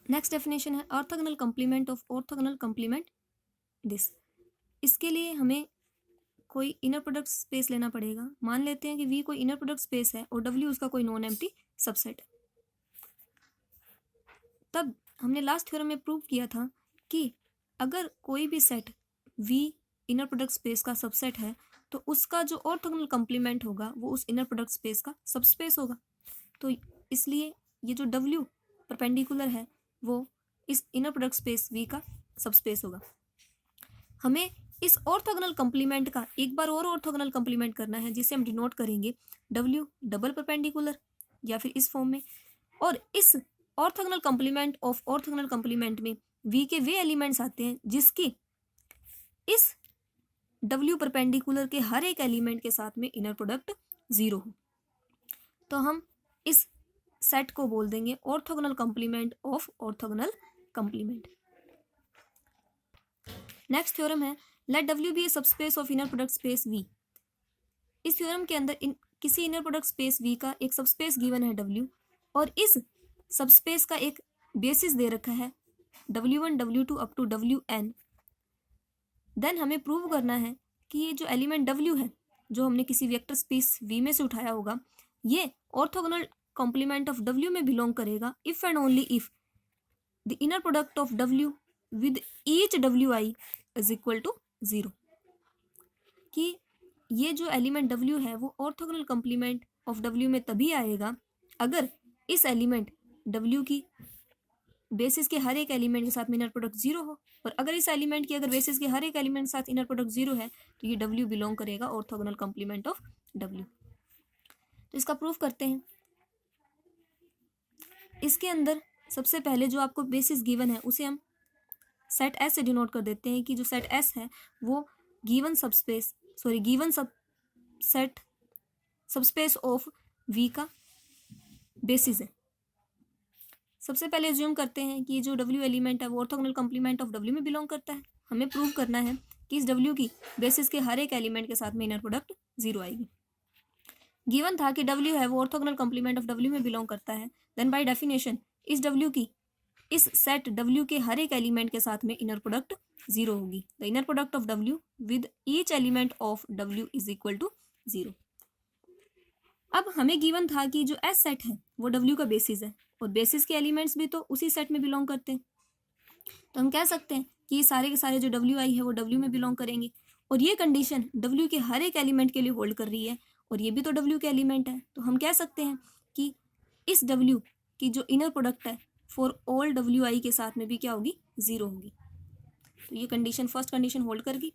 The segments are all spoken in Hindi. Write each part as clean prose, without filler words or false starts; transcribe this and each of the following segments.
नेक्स्ट डेफिनेशन है orthogonal complement of orthogonal complement this. इसके लिए हमें कोई इनर प्रोडक्ट स्पेस लेना पड़ेगा। मान लेते हैं कि वी कोई इनर प्रोडक्ट स्पेस है और डब्ल्यू उसका कोई नॉन एम्प्टी सबसेट है। तब हमने लास्ट थ्योरम में प्रूव किया था कि अगर कोई भी set v inner product space का सबसेट है तो उसका जो ऑर्थोगोनल कॉम्प्लीमेंट होगा वो उस इनर प्रोडक्ट स्पेस का सबस्पेस होगा। तो इसलिए ये जो डब्ल्यू परपेंडिकुलर है वो इस इनर प्रोडक्ट स्पेस वी का सबस्पेस होगा। हमें इस ऑर्थोगोनल कॉम्प्लीमेंट का एक बार और ऑर्थोगोनल कॉम्प्लीमेंट करना है जिसे हम डिनोट करेंगे डब्ल्यू डबल परपेंडिकुलर या फिर इस फॉर्म में। और इस orthogonal complement of orthogonal complement में वी के वे एलिमेंट्स आते हैं जिसकी इस डब्ल्यू परपेंडिकुलर के हर एक एलिमेंट के साथ में इनर प्रोडक्ट 0 हो। तो हम इस सेट को बोल देंगे orthogonal complement of orthogonal complement. Next theorem है let W be a subspace of inner product space V. इस थ्योरम के अंदर किसी इनर प्रोडक्ट स्पेस वी का एक सबस्पेस गिवन है डब्ल्यू और इस सबस्पेस का एक बेसिस दे रखा है W1 W2 up to Wn। Then हमें प्रूव करना है कि ये जो एलिमेंट W है जो हमने किसी वेक्टर स्पेस V में से उठाया होगा ये ऑर्थोगोनल कॉम्प्लीमेंट ऑफ W में बिलोंग करेगा if and only if the inner product of W with each Wi is equal to 0। कि ये जो एलिमेंट W है वो ऑर्थोगोनल कॉम्प्लीमेंट ऑफ W में तभी आएगा अगर इस एलिमेंट W की बेसिस के हर एक एलिमेंट के साथ में इनर प्रोडक्ट 0 हो। और अगर इस एलिमेंट की अगर बेसिस के हर एक एलिमेंट के साथ इनर प्रोडक्ट 0 है तो ये W बिलोंग करेगा ऑर्थोगोनल कॉम्प्लीमेंट ऑफ W। तो इसका प्रूफ करते हैं। इसके अंदर सबसे पहले जो आपको बेसिस गिवन है उसे हम सेट S से डिनोट कर देते हैं कि जो सेट S है वो given subset subspace of V का बेसिस है। सबसे पहले एज्यूम करते हैं कि जो W एलिमेंट है वो ऑर्थोगोनल कॉम्प्लीमेंट ऑफ W में बिलोंग करता है। हमें प्रूव करना है कि इस W की बेसिस के हर एक एलिमेंट के साथ में इनर प्रोडक्ट 0 आएगी। गिवन था कि W है वो ऑर्थोगोनल कॉम्प्लीमेंट ऑफ W में बिलोंग करता है। देन बाय डेफिनेशन इस W की इस सेट W के हर एक एलिमेंट के साथ में इनर प्रोडक्ट 0 होगी। The inner product of W with each element of W is equal to 0। अब हमें गिवन था कि जो S सेट है वो W का बेसिस है और बेसिस के एलिमेंट्स भी तो उसी सेट में बिलोंग करते हैं। तो हम कह सकते हैं कि ये सारे के सारे जो Wi है वो W में बिलोंग करेंगे और ये कंडीशन W के हर एक एलिमेंट के लिए होल्ड कर रही है और ये भी तो W के एलिमेंट है। तो हम कह सकते हैं कि इस W की जो इनर प्रोडक्ट है फॉर ऑल Wi के साथ में भी क्या होगी 0 होगी। तो ये कंडीशन फर्स्ट कंडीशन होल्ड करगी।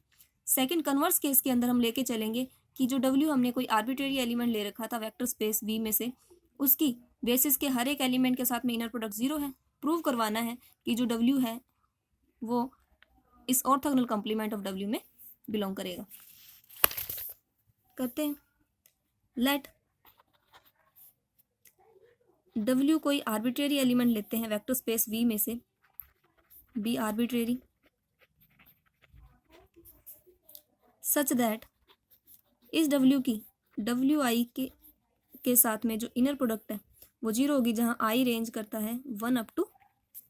सेकंड कन्वर्स केस के अंदर हम लेके चलेंगे कि जो W हमने कोई आर्बिट्रेरी एलिमेंट ले रखा था वेक्टर स्पेस V में से उसकी बेसिस के हर एक एलिमेंट के साथ में इनर प्रोडक्ट 0 है। प्रूव करवाना है कि जो W है वो इस ऑर्थोगोनल कॉम्प्लीमेंट ऑफ W में बिलोंग करेगा। करते हैं। लेट W कोई आर्बिट्रेरी एलिमेंट लेते हैं वेक्टर स्पेस V में से बी आर्बिट्रेरी सच दैट इस W की Wi के साथ में जो इनर प्रोडक्ट है वो 0 होगी जहां I रेंज करता है 1 अप टू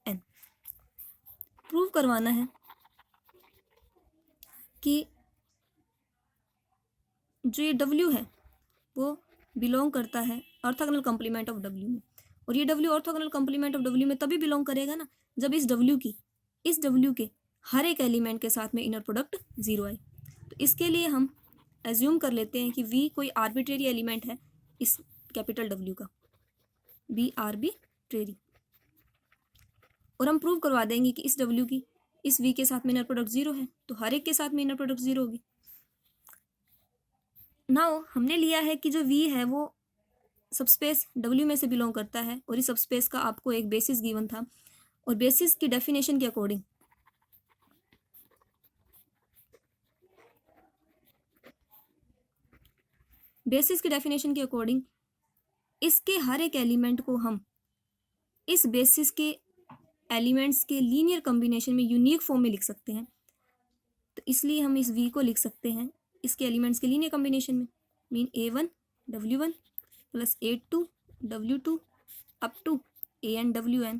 N। प्रूव करवाना है कि जो ये W है वो बिलोंग करता है ऑर्थोगोनल कॉम्प्लीमेंट ऑफ W में और ये W orthogonal complement of W में तभी बिलोंग करेगा ना जब इस W के हर एक एलिमेंट के साथ में इनर प्रोडक्ट 0 आए। तो इसके लिए हम एज्यूम कर लेते हैं कि V कोई आर्बिट्रेरी एलिमेंट है इस कैपिटल W का बी आर्बिट्रेरी और हम प्रूव करवा देंगे कि इस W की इस V के साथ में इनर प्रोडक्ट 0 है तो हर एक के साथ में इनर प्रोडक्ट 0 होगी। नाउ हमने लिया है कि जो V है वो सबस्पेस W में से बिलोंग करता है और इस सबस्पेस का आपको एक बेसिस गिवन था और बेसिस की डेफिनेशन के अकॉर्डिंग इसके हर एक एलिमेंट को हम इस बेसिस के एलिमेंट्स के लीनियर कॉम्बिनेशन में यूनिक फॉर्म में लिख सकते हैं। तो इसलिए हम इस V को लिख सकते हैं इसके एलिमेंट्स के लीनियर कॉम्बिनेशन में mean A1 W1 plus A2 W2 up to AN WN।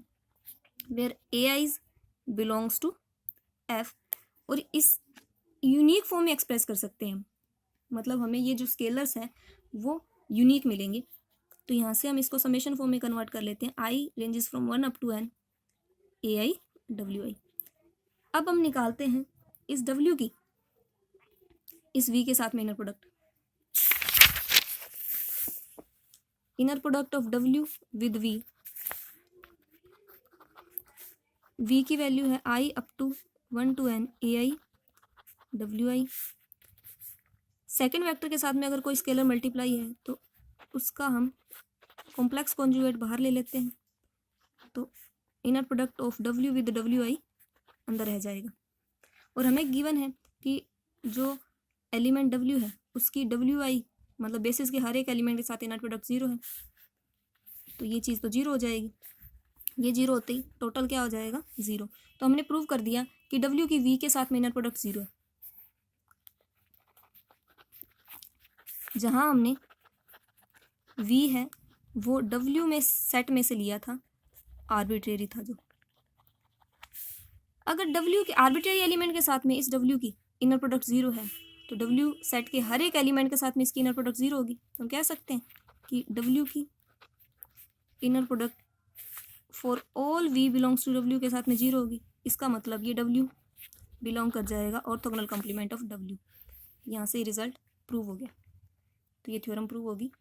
Where a i's belongs to F, और इस यूनिक फॉर्म में एक्सप्रेस कर सकते हैं हम, मतलब हमें ये जो स्केलर्स हैं वो यूनिक मिलेंगे। तो यहाँ से हम इसको समेशन फॉर्म में कन्वर्ट कर लेते हैं, I ranges from 1 up to n A I W I. अब हम निकालते हैं इस w की इस v के साथ में inner product. Inner product of w with v की वैल्यू है i up to 1 to n A I W i. Second vector के साथ में अगर कोई स्केलर मल्टीप्लाई है तो उसका हम कॉम्प्लेक्स कॉन्जुगेट बाहर ले लेते हैं, तो inner product of w with W I अंदर रह जाएगा। और हमें गिवन है कि जो एलिमेंट w है उसकी डब्ल्यू आई मतलब बेसिस के हर एक एलिमेंट के साथ इनर प्रोडक्ट 0 है, तो ये चीज़ तो 0 हो जाएगी। ये 0 होते ही टोटल क्या हो जाएगा 0। तो हमने प्रूव कर दिया कि w की v के साथ में इनर प्रोडक्ट 0 है। जहाँ हमने v है वो w में सेट में से लिया था, आर्बिट्रेरी था जो। अगर w के आर्बिट्रेरी एलिमेंट के साथ में इस w की इनर प्रोडक्ट 0 है तो w सेट के हर एक एलिमेंट के साथ में इसकी इनर प्रोडक्ट 0 होगी। तो हम कह सकते हैं कि w की inner product for all v belongs to w के साथ में 0 होगी। इसका मतलब ये w बिलोंग कर जाएगा ऑर्थोगोनल कॉम्प्लीमेंट ऑफ w। यहाँ से रिजल्ट प्रूव हो गया। तो ये थ्योरम प्रूव होगी।